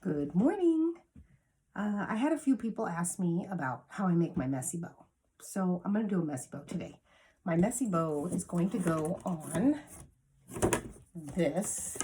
Good morning. I had a few people ask me about how I make my messy bow. So I'm going to do a messy bow today. My messy bow is going to go on this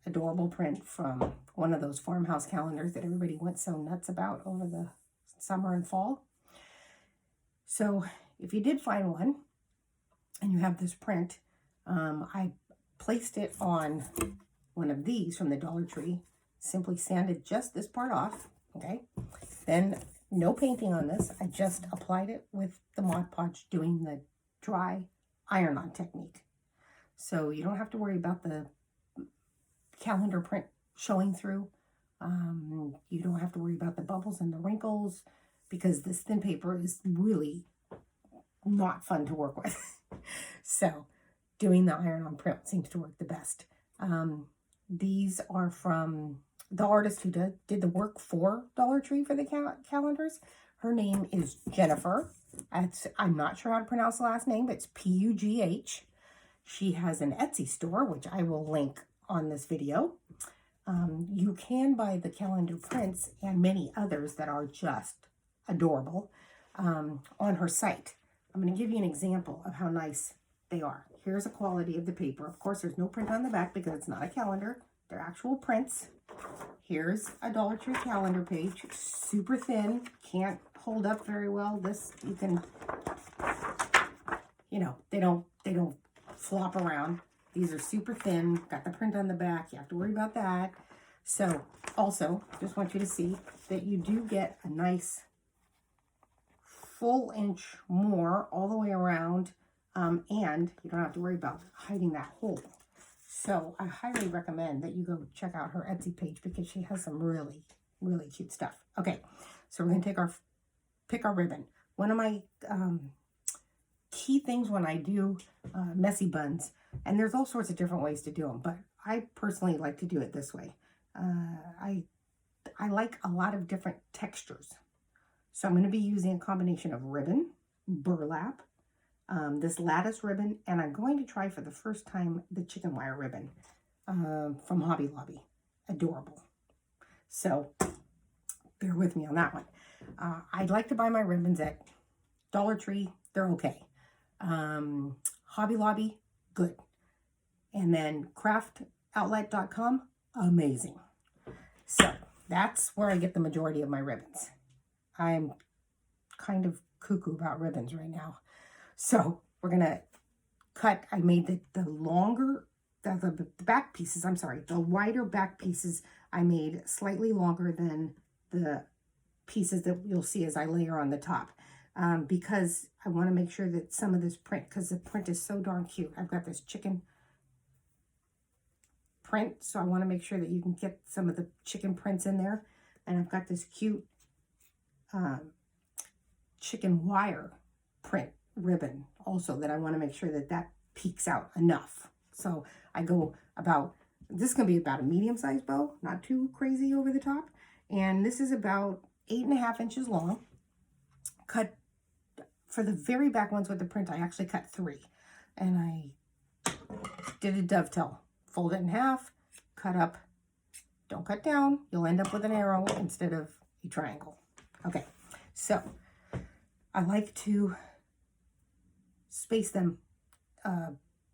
adorable print from one of those farmhouse calendars that everybody went so nuts about over the summer and fall. So if you did find one and you have this print, I placed it on one of these from the Dollar Tree. Simply sanded just this part off, okay? Then no painting on this. I just applied it with the Mod Podge doing the dry iron-on technique. So you don't have to worry about the calendar print showing through. You don't have to worry about the bubbles and the wrinkles because this thin paper is really not fun to work with. So doing the iron-on print seems to work the best. These are from the artist who did the work for Dollar Tree for the calendars. Her name is Jennifer. I'm not sure how to pronounce the last name, but it's P-U-G-H. She has an Etsy store, which I will link on this video. You can buy the calendar prints and many others that are just adorable on her site. I'm going to give you an example of how nice they are. Here's a quality of the paper. Of course, there's no print on the back because it's not a calendar. They're actual prints. Here's a Dollar Tree calendar page. Super thin. Can't hold up very well. This, you can, they don't flop around. These are super thin. Got the print on the back. You have to worry about that. So, also, just want you to see that you do get a nice full inch more all the way around. And you don't have to worry about hiding that hole. So I highly recommend that you go check out her Etsy page because she has some really, really cute stuff. Okay, so we're going to pick our ribbon. One of my key things when I do messy buns, and there's all sorts of different ways to do them, but I personally like to do it this way. I like a lot of different textures. So I'm going to be using a combination of ribbon, burlap, this lattice ribbon, and I'm going to try for the first time the chicken wire ribbon from Hobby Lobby. Adorable. So bear with me on that one. I'd like to buy my ribbons at Dollar Tree. They're okay. Hobby Lobby, good. And then craftoutlet.com, amazing. So that's where I get the majority of my ribbons. I'm kind of cuckoo about ribbons right now. So we're going to cut. I made the longer, the back pieces, the wider back pieces I made slightly longer than the pieces that you'll see as I layer on the top. Because I want to make sure that some of this print, because the print is so darn cute. I've got this chicken print, so I want to make sure that you can get some of the chicken prints in there. And I've got this cute chicken wire print ribbon also that I want to make sure that peeks out enough. So I go about, this is going to be about a medium-sized bow, not too crazy over the top. And this is about 8.5 inches long. Cut, for the very back ones with the print, I actually cut 3. And I did a dovetail. Fold it in half, cut up, don't cut down. You'll end up with an arrow instead of a triangle. Okay, so I like to space them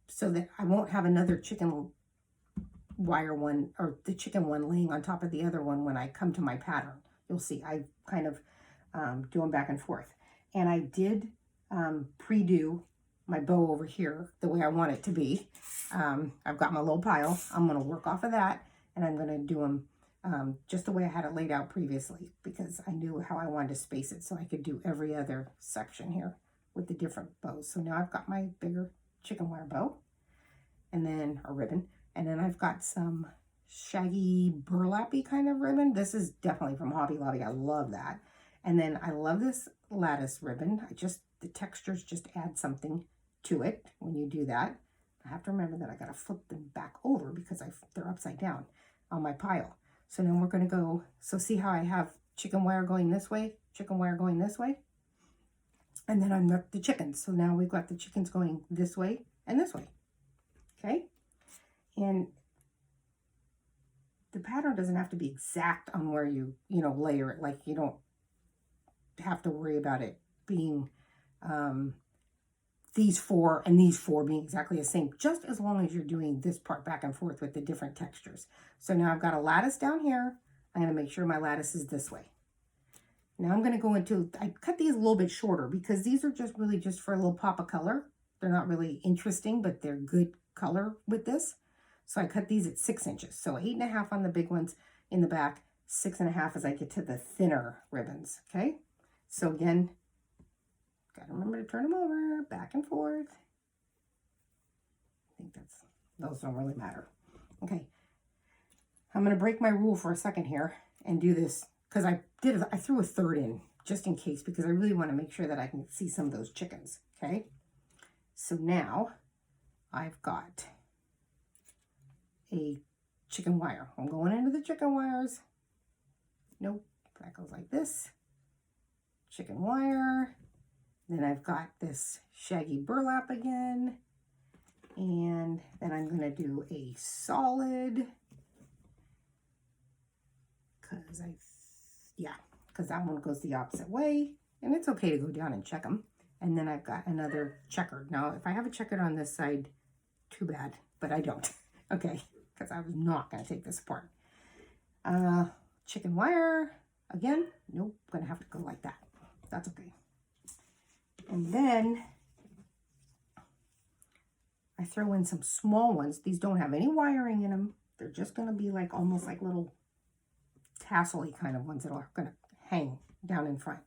so that I won't have another chicken wire one or the chicken one laying on top of the other one when I come to my pattern. You'll see I kind of do them back and forth. And I did pre-do my bow over here the way I want it to be. I've got my little pile. I'm going to work off of that, and I'm going to do them just the way I had it laid out previously because I knew how I wanted to space it so I could do every other section here with the different bows. So now I've got my bigger chicken wire bow and then a ribbon. And then I've got some shaggy burlappy kind of ribbon. This is definitely from Hobby Lobby. I love that. And then I love this lattice ribbon. The textures just add something to it when you do that. I have to remember that I got to flip them back over because they're upside down on my pile. So now we're going to go, so see how I have chicken wire going this way, chicken wire going this way? And then I've got the chickens. So now we've got the chickens going this way and this way. Okay? And the pattern doesn't have to be exact on where you layer it. Like, you don't have to worry about it being these four and these four being exactly the same, just as long as you're doing this part back and forth with the different textures. So now I've got a lattice down here. I'm going to make sure my lattice is this way. Now I'm going to go into, I cut these a little bit shorter because these are just really just for a little pop of color. They're not really interesting, but they're good color with this. So I cut these at 6 inches. So 8.5 on the big ones in the back, 6.5 as I get to the thinner ribbons. Okay. So again, gotta remember to turn them over, back and forth. I think those don't really matter. Okay. I'm gonna break my rule for a second here and do this because I threw a third in just in case, because I really want to make sure that I can see some of those chickens. Okay. So now I've got a chicken wire. I'm going into the chicken wires. Nope, that goes like this. Chicken wire. Then I've got this shaggy burlap again. And then I'm going to do a solid. Because that one goes the opposite way. And it's okay to go down and check them. And then I've got another checkered. Now, if I have a checkered on this side, too bad. But I don't. Okay. Because I was not going to take this apart. Chicken wire. Again, nope. I'm going to have to go like that. That's okay. And then I throw in some small ones. These don't have any wiring in them. They're just going to be like almost like little tassel-y kind of ones that are going to hang down in front.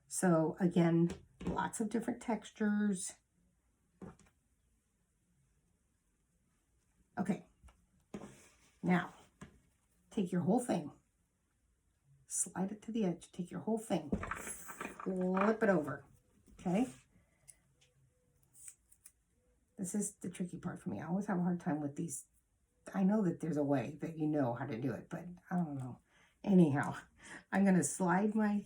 So again, lots of different textures. Okay. Now, take your whole thing. Slide it to the edge. Take your whole thing. Flip it over. Okay. This is the tricky part for me. I always have a hard time with these. I know that there's a way that you know how to do it, but I don't know. Anyhow, I'm going to slide my,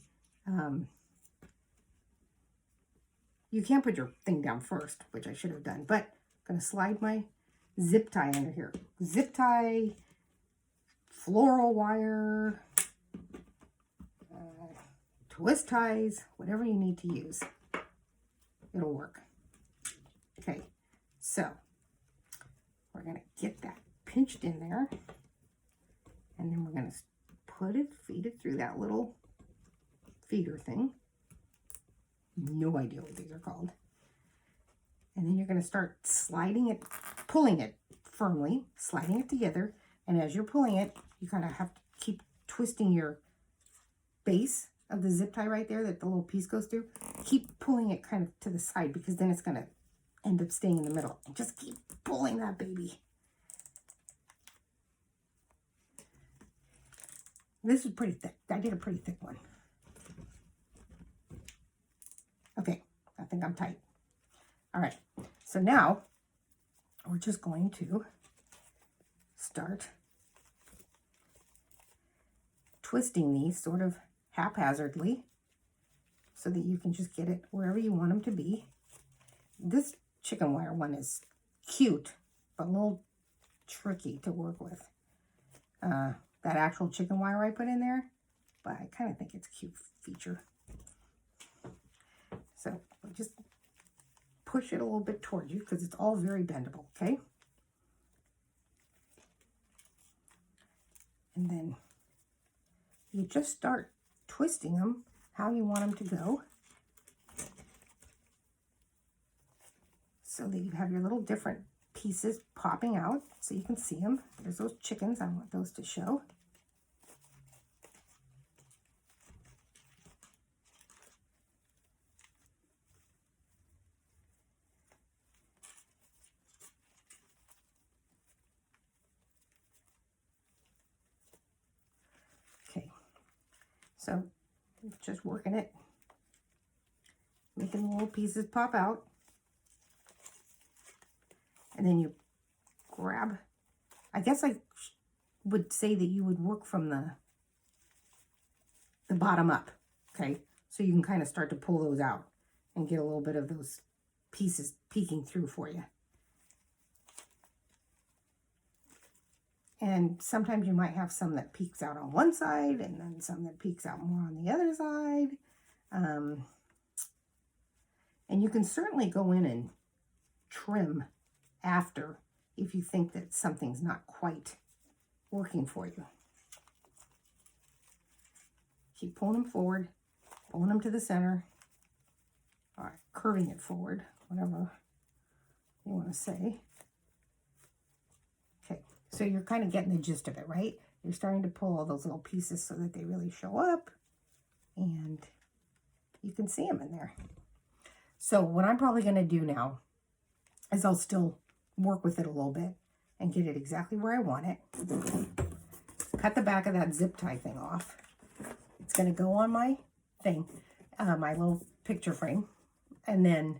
you can't put your thing down first, which I should have done, but I'm going to slide my zip tie under here. Zip tie, floral wire, twist ties, whatever you need to use. It'll work. Okay, so we're going to get that pinched in there, and then we're going to feed it through that little feeder thing. No idea what these are called. And then you're going to start sliding it, pulling it firmly, sliding it together. And as you're pulling it, you kind of have to keep twisting your base of the zip tie right there that the little piece goes through. Keep pulling it kind of to the side, because then it's going to end up staying in the middle. And just keep pulling that baby. This is pretty thick. I did a pretty thick one. Okay, I think I'm tight. All right, so now we're just going to start twisting these sort of haphazardly so that you can just get it wherever you want them to be. This chicken wire one is cute, but a little tricky to work with. That actual chicken wire I put in there, but I kind of think it's a cute feature. So just push it a little bit towards you because it's all very bendable, okay? And then you just start twisting them how you want them to go so that you have your little different pieces popping out so you can see them. There's those chickens. I want those to show. Okay, so just working it, making the little pieces pop out. And then you grab, I guess I would say that you would work from the bottom up, okay? So you can kind of start to pull those out and get a little bit of those pieces peeking through for you. And sometimes you might have some that peeks out on one side and then some that peeks out more on the other side. And you can certainly go in and trim after if you think that something's not quite working for you. Keep pulling them forward, pulling them to the center, or curving it forward, whatever you want to say. Okay, so you're kind of getting the gist of it, right? You're starting to pull all those little pieces so that they really show up, and you can see them in there. So what I'm probably going to do now is I'll still work with it a little bit and get it exactly where I want it. Cut the back of that zip tie thing off. It's going to go on my thing, my little picture frame. And then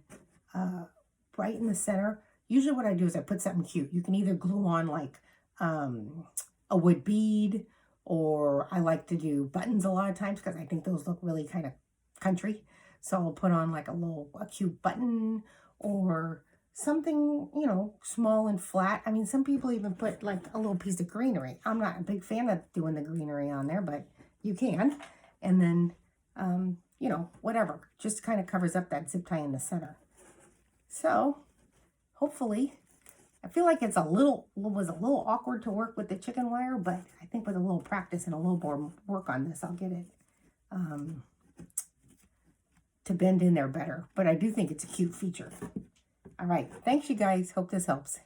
right in the center, usually what I do is I put something cute. You can either glue on like a wood bead, or I like to do buttons a lot of times because I think those look really kind of country. So I'll put on like a cute button or something, you know, small and flat. I mean, some people even put like a little piece of greenery. I'm not a big fan of doing the greenery on there, but you can. And then, you know, whatever, just kind of covers up that zip tie in the center. So hopefully, I feel like was a little awkward to work with the chicken wire, but I think with a little practice and a little more work on this, I'll get it to bend in there better. But I do think it's a cute feature. All right. Thanks, you guys. Hope this helps.